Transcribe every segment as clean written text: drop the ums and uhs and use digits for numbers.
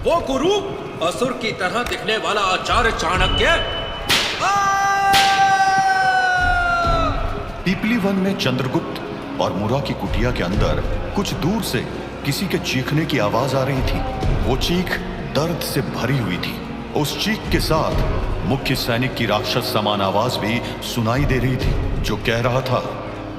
वो कुरूप असुर की तरह दिखने वाला आचार्य चाणक्य। पीपली वन में चंद्रगुप्त और मुरा की कुटिया के अंदर कुछ दूर से किसी के चीखने की आवाज आ रही थी। वो चीख दर्द से भरी हुई थी। उस चीख के साथ मुख्य सैनिक की राक्षस समान आवाज भी सुनाई दे रही थी, जो कह रहा था,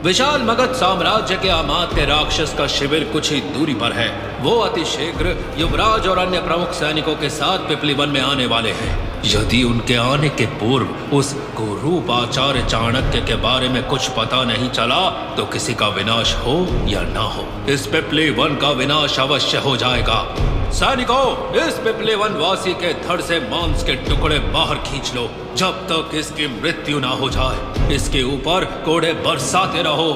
विशाल मगध साम्राज्य के अमात्य राक्षस का शिविर कुछ ही दूरी पर है। वो अतिशीघ्र युवराज और अन्य प्रमुख सैनिकों के साथ पिपली वन में आने वाले हैं। यदि उनके आने के पूर्व उस कुरूप आचार्य चाणक्य के बारे में कुछ पता नहीं चला तो किसी का विनाश हो या ना हो, इस पिपली वन का विनाश अवश्य हो जाएगा। सैनिकों, इस पिपली वन वासी के धड़ से मांस के टुकड़े बाहर खींच लो जब तक इसकी मृत्यु ना हो जाए। इसके ऊपर कोड़े बरसाते रहो।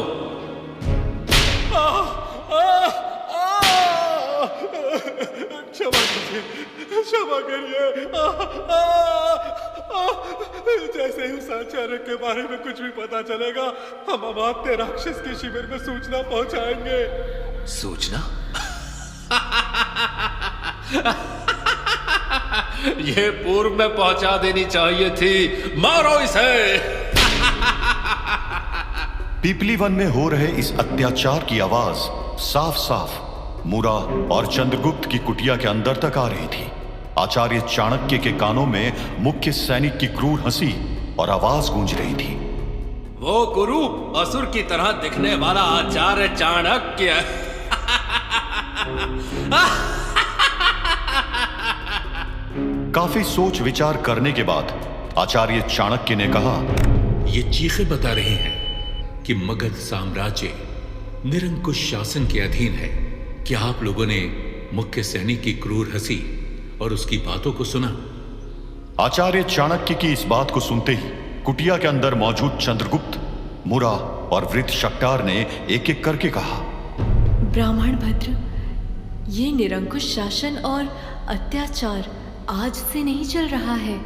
क्षमा कीजिए, क्षमा करिए। जैसे ही उस आचार्य के बारे में कुछ भी पता चलेगा, हम अमात्य राक्षस के शिविर में सूचना पहुंचाएंगे। सूचना? ये पूर्व में पहुंचा देनी चाहिए थी। मारो इसे। पीपली वन में हो रहे इस अत्याचार की आवाज साफ साफ मुरा और चंद्रगुप्त की कुटिया के अंदर तक आ रही थी। आचार्य चाणक्य के कानों में मुख्य सैनिक की क्रूर हंसी और आवाज गूंज रही थी। वो कुरूप असुर की तरह दिखने वाला आचार्य चाणक्य। काफी सोच विचार करने के बाद आचार्य चाणक्य ने कहा, ये चीखें बता रहे हैं कि मगध साम्राज्य निरंकुश शासन के अधीन है। क्या आप लोगों ने मुख्य सैनिक की क्रूर हंसी और उसकी बातों को सुना? आचार्य चाणक्य की इस बात को सुनते ही कुटिया के अंदर मौजूद चंद्रगुप्त, मुरा और वृद्ध शक्टार ने एक एक करके कहा, ब्राह्मण भद्र, ये निरंकुश शासन और अत्याचार आज से नहीं चल रहा है।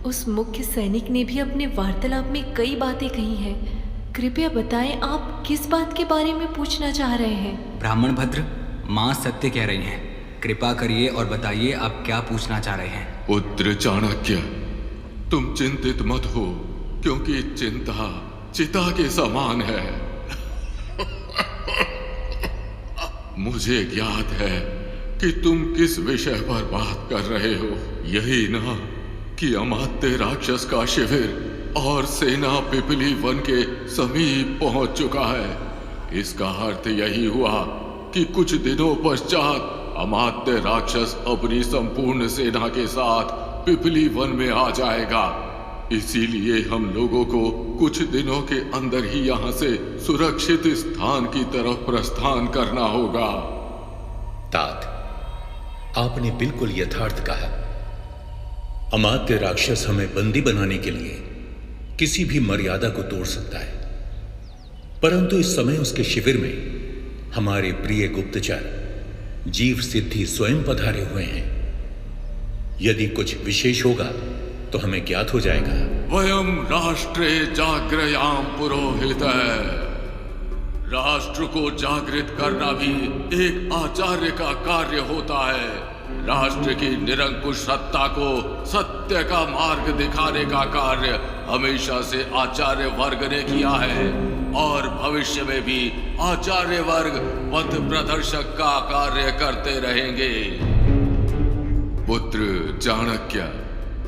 उस मुख्य सैनिक ने भी अपने वार्तालाप में कई बातें कही हैं। कृपया बताएं, आप किस बात के बारे में पूछना चाह रहे हैं? ब्राह्मण भद्र, माँ सत्य कह रही हैं। कृपा करिए और बताइए आप क्या पूछना चाह रहे हैं। पुत्र चाणक्य, तुम चिंतित मत हो, क्योंकि चिंता चिता के समान है। मुझे ज्ञात है कि तुम किस विषय पर बात कर रहे हो। यही ना कि अमात्य राक्षस का शिविर और सेना पिपली वन के समीप पहुंच चुका है। इसका अर्थ यही हुआ कि कुछ दिनों पश्चात अमात्य राक्षस अपनी संपूर्ण सेना के साथ पिपली वन में आ जाएगा। इसीलिए हम लोगों को कुछ दिनों के अंदर ही यहाँ से सुरक्षित स्थान की तरफ प्रस्थान करना होगा। तात, आपने बिल्कुल यथार्थ कहा। अमात्य राक्षस हमें बंदी बनाने के लिए किसी भी मर्यादा को तोड़ सकता है, परंतु इस समय उसके शिविर में हमारे प्रिय गुप्तचर जीव सिद्धि स्वयं पधारे हुए हैं। यदि कुछ विशेष होगा तो हमें ज्ञात हो जाएगा। वयम राष्ट्रे जागृयाम पुरोहित। राष्ट्र को जागृत करना भी एक आचार्य का कार्य होता है। राष्ट्र की निरंकुश सत्ता को सत्य का मार्ग दिखाने का कार्य हमेशा से आचार्य वर्ग ने किया है और भविष्य में भी आचार्य वर्ग पथ प्रदर्शक का कार्य करते रहेंगे। पुत्र चाणक्य,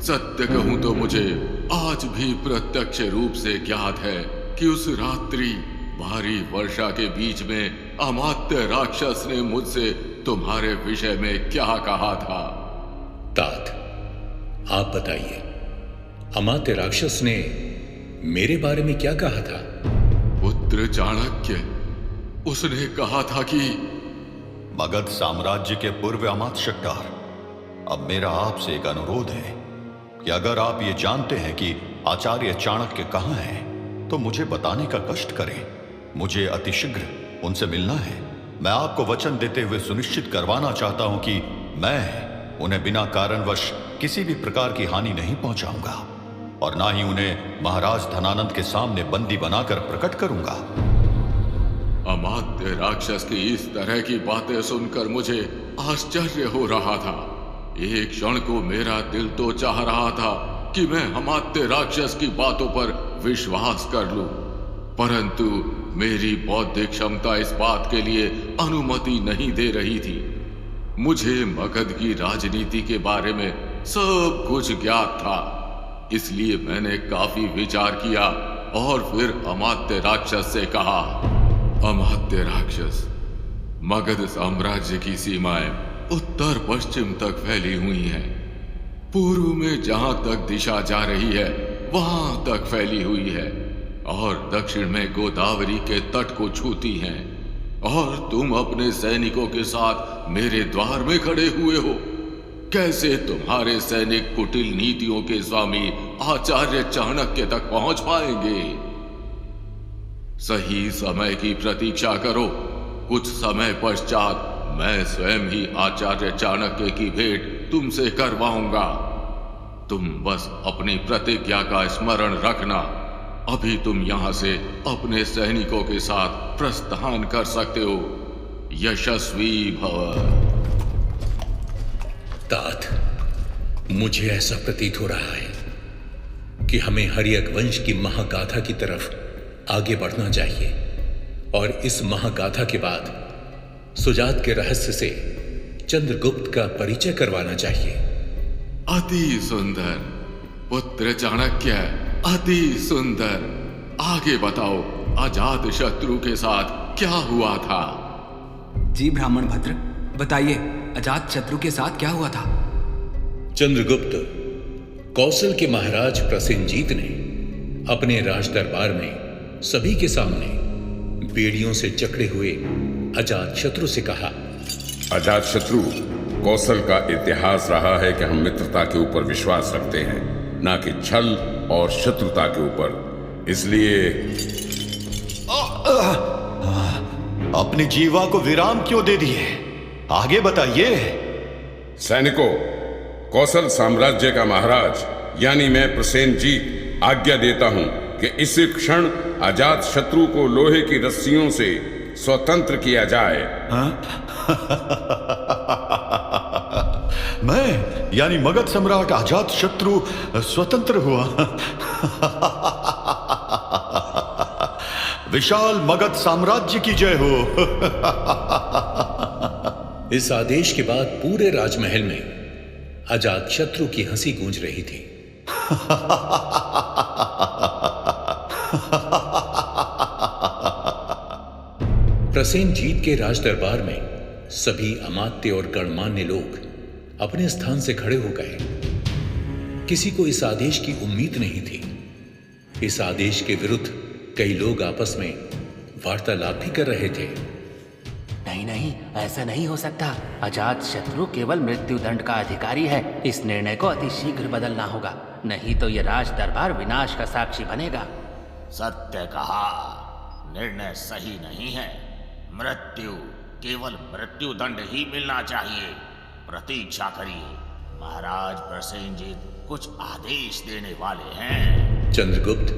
सत्य कहूं तो मुझे आज भी प्रत्यक्ष रूप से ज्ञात है कि उस रात्रि भारी वर्षा के बीच में अमात्य राक्षस ने मुझसे तुम्हारे विषय में क्या कहा था। तात, आप बताइए, अमात्य राक्षस ने मेरे बारे में क्या कहा था? पुत्र चाणक्य, उसने कहा था कि मगध साम्राज्य के पूर्व अमात्य शक्टार, अब मेरा आपसे एक अनुरोध है कि अगर आप ये जानते हैं कि आचार्य चाणक्य कहाँ हैं, तो मुझे बताने का कष्ट करें। मुझे अतिशीघ्र उनसे मिलना है। मैं आपको वचन देते हुए सुनिश्चित करवाना चाहता हूं कि मैं उन्हें बिना कारणवश किसी भी प्रकार की हानि नहीं पहुंचाऊंगा और ना ही उन्हें महाराज धनानंद के सामने बंदी बनाकर प्रकट करूंगा। अमात्य राक्षस की इस तरह की बातें सुनकर मुझे आश्चर्य हो रहा था। एक क्षण को मेरा दिल तो चाह रहा था कि मैं अमात्य राक्षस की बातों पर विश्वास कर लूं, परंतु मेरी बौद्धिक क्षमता इस बात के लिए अनुमति नहीं दे रही थी। मुझे मगध की राजनीति के बारे में सब कुछ ज्ञात था, इसलिए मैंने काफी विचार किया और फिर अमात्य राक्षस से कहा, अमात्य राक्षस, मगध साम्राज्य की सीमाएं उत्तर पश्चिम तक फैली हुई हैं। पूर्व में जहां तक दिशा जा रही है वहां तक फैली हुई है और दक्षिण में गोदावरी के तट को छूती हैं, और तुम अपने सैनिकों के साथ मेरे द्वार में खड़े हुए हो। कैसे तुम्हारे सैनिक कुटिल नीतियों के स्वामी आचार्य चाणक्य तक पहुंच पाएंगे? सही समय की प्रतीक्षा करो, कुछ समय पश्चात मैं स्वयं ही आचार्य चाणक्य की भेंट तुमसे करवाऊंगा। तुम बस अपनी प्रतिज्ञा का स्मरण रखना। अभी तुम यहां से अपने सैनिकों के साथ प्रस्थान कर सकते हो। यशस्वी भव। तात, मुझे ऐसा प्रतीत हो रहा है कि हमें हर्यक वंश की महागाथा की तरफ आगे बढ़ना चाहिए और इस महागाथा के बाद सुजात के रहस्य से चंद्रगुप्त का परिचय करवाना चाहिए। अति सुंदर पुत्र चाणक्य, अति सुंदर। आगे बताओ, अजात शत्रु के साथ क्या हुआ था? जी ब्राह्मण भद्र, बताइए, अजात शत्रु के साथ क्या हुआ था? चंद्रगुप्त, कौशल के महाराज प्रसेनजीत ने अपने राज दरबार में सभी के सामने बेड़ियों से जकड़े हुए अजात शत्रु से कहा, अजात शत्रु, कौशल का इतिहास रहा है कि हम मित्रता के ऊपर विश्वास रखते हैं, ना कि छल और शत्रुता के ऊपर। इसलिए अपनी जीवा को विराम क्यों दे दिए? आगे बताइए। सैनिकों, कौशल साम्राज्य का महाराज यानी मैं प्रसेनजीत आज्ञा देता हूं कि इसी क्षण अजात शत्रु को लोहे की रस्सियों से स्वतंत्र किया जाए। मैं यानी मगध सम्राट अजात शत्रु स्वतंत्र हुआ? विशाल मगध साम्राज्य की जय हो। इस आदेश के बाद पूरे राजमहल में अजात शत्रु की हंसी गूंज रही थी। प्रसेनजीत के राज दरबार में सभी अमात्य और गणमान्य लोग अपने स्थान से खड़े हो गए। किसी को इस आदेश की उम्मीद नहीं थी। इस आदेश के विरुद्ध कई लोग आपस में वार्तालाप भी कर रहे थे। नहीं नहीं, ऐसा नहीं हो सकता। अजात शत्रु केवल मृत्यु दंड का अधिकारी है। इस निर्णय को अति शीघ्र बदलना होगा, नहीं तो यह राज दरबार विनाश का साक्षी बनेगा। सत्य कहा, निर्णय सही नहीं है। मृत्यु, केवल मृत्यु दंड ही मिलना चाहिए। प्रतीक्षा करिए, महाराज प्रसेनजीत कुछ आदेश देने वाले हैं। चंद्रगुप्त,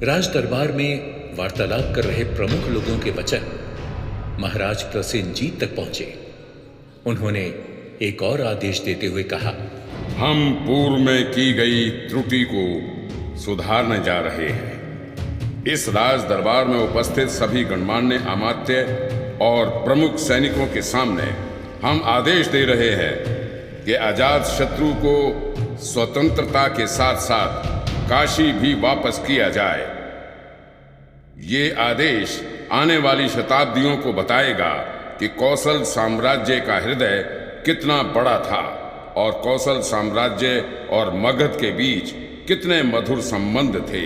राज दरबार में वार्तालाप कर रहे प्रमुख लोगों के वचन महाराज प्रसेनजीत तक पहुंचे। उन्होंने एक और आदेश देते हुए कहा, हम पूर्व में की गई त्रुटि को सुधारने जा रहे हैं। इस राज दरबार में उपस्थित सभी गणमान्य अमात्य और प्रमुख सैनिकों के सामने हम आदेश दे रहे हैं कि अजात शत्रु को स्वतंत्रता के साथ साथ काशी भी वापस किया जाए। ये आदेश आने वाली शताब्दियों को बताएगा कि कौशल साम्राज्य का हृदय कितना बड़ा था और कौशल साम्राज्य और मगध के बीच कितने मधुर संबंध थे।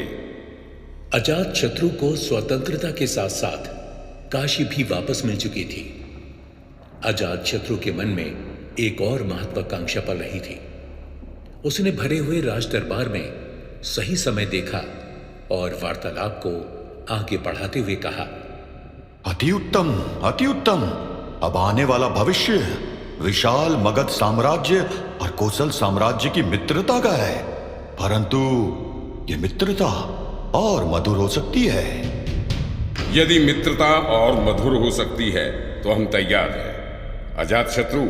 अजात शत्रु को स्वतंत्रता के साथ साथ काशी भी वापस मिल चुकी थी। अजात शत्रु के मन में एक और महत्वाकांक्षा पल रही थी। उसने भरे हुए राज दरबार में सही समय देखा और वार्तालाप को आगे बढ़ाते हुए कहा, अति उत्तम, अति उत्तम। अब आने वाला भविष्य विशाल मगध साम्राज्य और कौशल साम्राज्य की मित्रता का है, परंतु यह मित्रता और मधुर हो सकती है। यदि मित्रता और मधुर हो सकती है तो हम तैयार हैं। अजात शत्रु,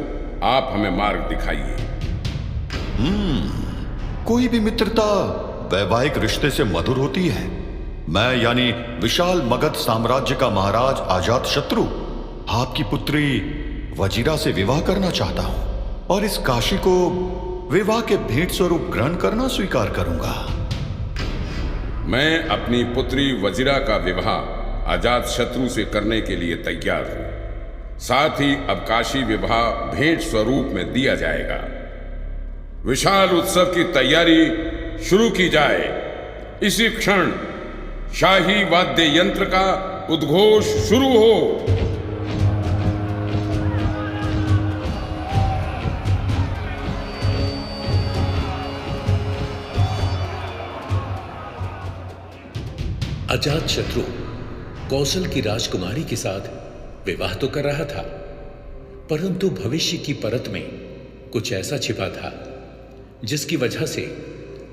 आप हमें मार्ग दिखाइए। कोई भी मित्रता वैवाहिक रिश्ते से मधुर होती है। मैं यानी विशाल मगध साम्राज्य का महाराज अजातशत्रु आपकी पुत्री वजीरा से विवाह करना चाहता हूं और इस काशी को विवाह के भेंट स्वरूप ग्रहण करना स्वीकार करूंगा। मैं अपनी पुत्री वजीरा का विवाह अजातशत्रु से करने के लिए तैयार हूं। साथ ही अब काशी विवाह भेंट स्वरूप में दिया जाएगा। विशाल उत्सव की तैयारी शुरू की जाए। इसी क्षण शाही वाद्य यंत्र का उद्घोष शुरू हो। अजातशत्रु कौशल की राजकुमारी के साथ विवाह तो कर रहा था, परंतु भविष्य की परत में कुछ ऐसा छिपा था जिसकी वजह से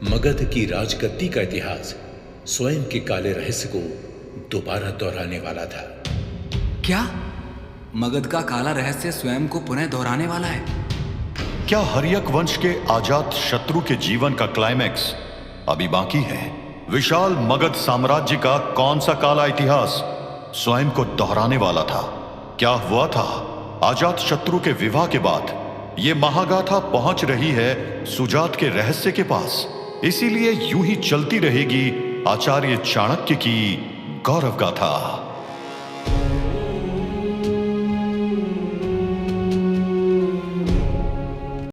मगध की राजगद्दी का इतिहास स्वयं के काले रहस्य को दोबारा दोहराने वाला था। क्या मगध का काला रहस्य स्वयं को पुनः दोहराने वाला है? क्या हर्यक वंश के अजातशत्रु के जीवन का क्लाइमैक्स अभी बाकी है? विशाल मगध साम्राज्य का कौन सा काला इतिहास स्वयं को दोहराने वाला था? क्या हुआ था अजातशत्रु के विवाह के बाद? ये महागाथा पहुंच रही है सुजात के रहस्य के पास। इसीलिए यूं ही चलती रहेगी आचार्य चाणक्य की गौरव गाथा।